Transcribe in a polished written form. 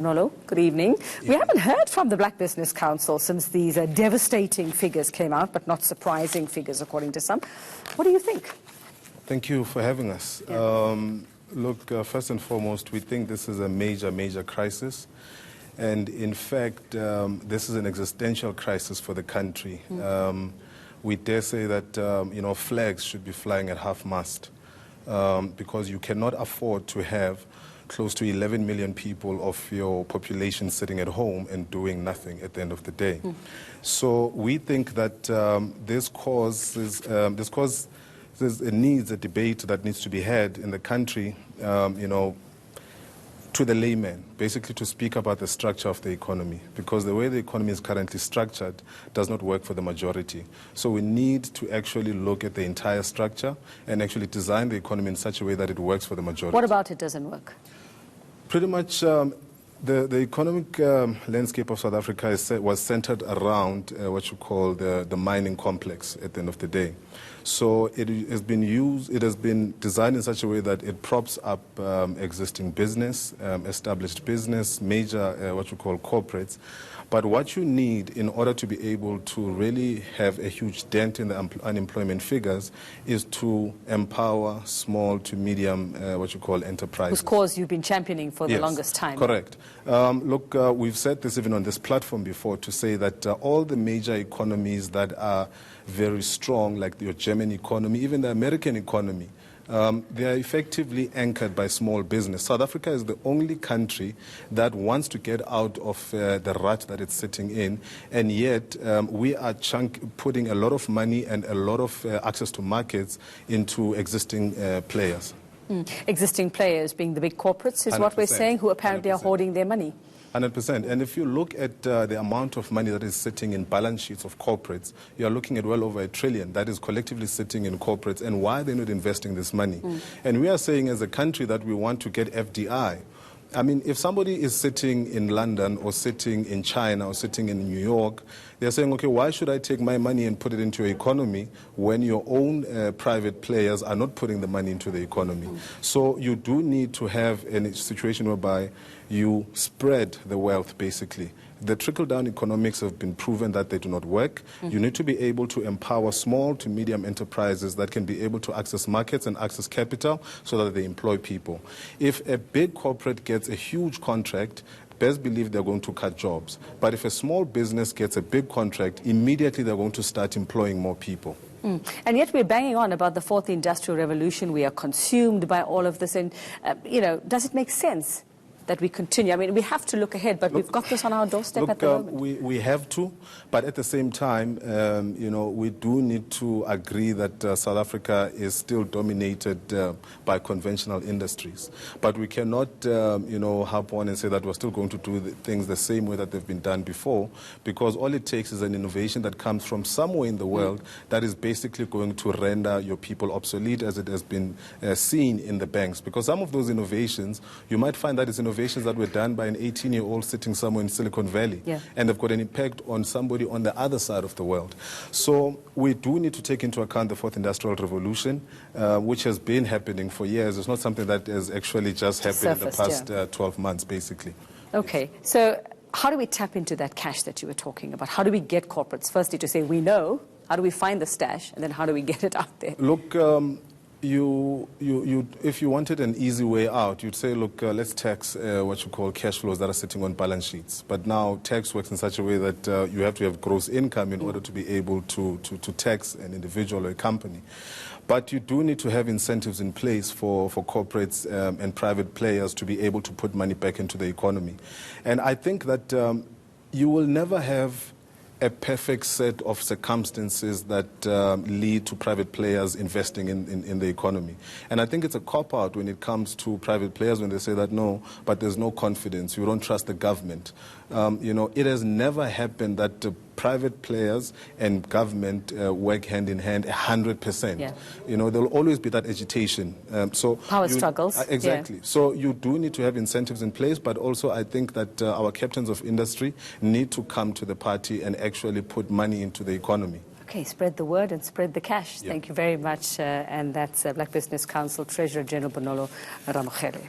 Nolo, good evening. We haven't heard from the Black Business Council since these devastating figures came out, but not surprising figures according to some. What do you think? Thank you for having us. Yeah. Look, first and foremost, we think this is a major crisis. And in fact, this is an existential crisis for the country. We dare say that, flags should be flying at half-mast because you cannot afford to have close to 11 million people of your population sitting at home and doing nothing at the end of the day. So we think that there's a debate that needs to be had in the country, to the layman, basically to speak about the structure of the economy, because the way the economy is currently structured does not work for the majority. So we need to actually look at the entire structure and actually design the economy in such a way that it works for the majority. What about it doesn't work? Pretty much the economic landscape of South Africa was centered around what you call the mining complex at the end of the day. So it has been designed in such a way that it props up existing business, established business, major what you call corporates. But what you need in order to be able to really have a huge dent in the unemployment figures is to empower small to medium what you call enterprises. Whose cause you've been championing for the longest time. Correct. Look, we've said this even on this platform before to say that all the major economies that are very strong, like your German economy, even the American economy, they are effectively anchored by small business. South Africa is the only country that wants to get out of the rut that it's sitting in, and yet we are putting a lot of money and a lot of access to markets into existing players. Existing players being the big corporates is 100%. What we're saying, who apparently 100%. Are hoarding their money. 100%. And if you look at the amount of money that is sitting in balance sheets of corporates, you are looking at well over $1 trillion that is collectively sitting in corporates. And why are they not investing this money? And we are saying as a country that we want to get FDI. I mean, if somebody is sitting in London or sitting in China or sitting in New York, they're saying, okay, why should I take my money and put it into your economy when your own private players are not putting the money into the economy? So you do need to have a situation whereby you spread the wealth, basically. The trickle-down economics have been proven that they do not work. You need to be able to empower small to medium enterprises that can be able to access markets and access capital so that they employ people. If a big corporate gets a huge contract, best believe they're going to cut jobs. But if a small business gets a big contract, immediately they're going to start employing more people. And yet we're banging on about the fourth industrial revolution. We are consumed by all of this. And, does it make sense that we continue? I mean, we have to look ahead, but we've got this on our doorstep at the moment. We have to, but at the same time, we do need to agree that South Africa is still dominated by conventional industries. But we cannot, harp on and say that we're still going to do things the same way that they've been done before, because all it takes is an innovation that comes from somewhere in the world that is basically going to render your people obsolete, as it has been seen in the banks. Because some of those innovations, you might find that it's innovations that were done by an 18-year-old sitting somewhere in Silicon Valley, and they've got an impact on somebody on the other side of the world. So we do need to take into account the fourth industrial revolution, which has been happening for years. It's not something that has actually just happened in the past 12 months, basically. Okay, so how do we tap into that cash that you were talking about? How do we get corporates, firstly, to say we know? How do we find the stash? And then how do we get it out there? Look, if you wanted an easy way out, you'd say, look, let's tax what you call cash flows that are sitting on balance sheets. But now tax works in such a way that you have to have gross income in order to be able to tax an individual or a company. But you do need to have incentives in place for corporates and private players to be able to put money back into the economy. And I think that you will never have a perfect set of circumstances that lead to private players investing in the economy. And I think it's a cop-out when it comes to private players when they say that, no, but there's no confidence, you don't trust the government. It has never happened that private players and government work hand in hand 100%. There'll always be that agitation. Power struggles. Exactly. So you do need to have incentives in place, but also I think that our captains of industry need to come to the party and actually put money into the economy. Okay, spread the word and spread the cash. Thank you very much. And that's Black Business Council Treasurer General Bonolo Ramogere.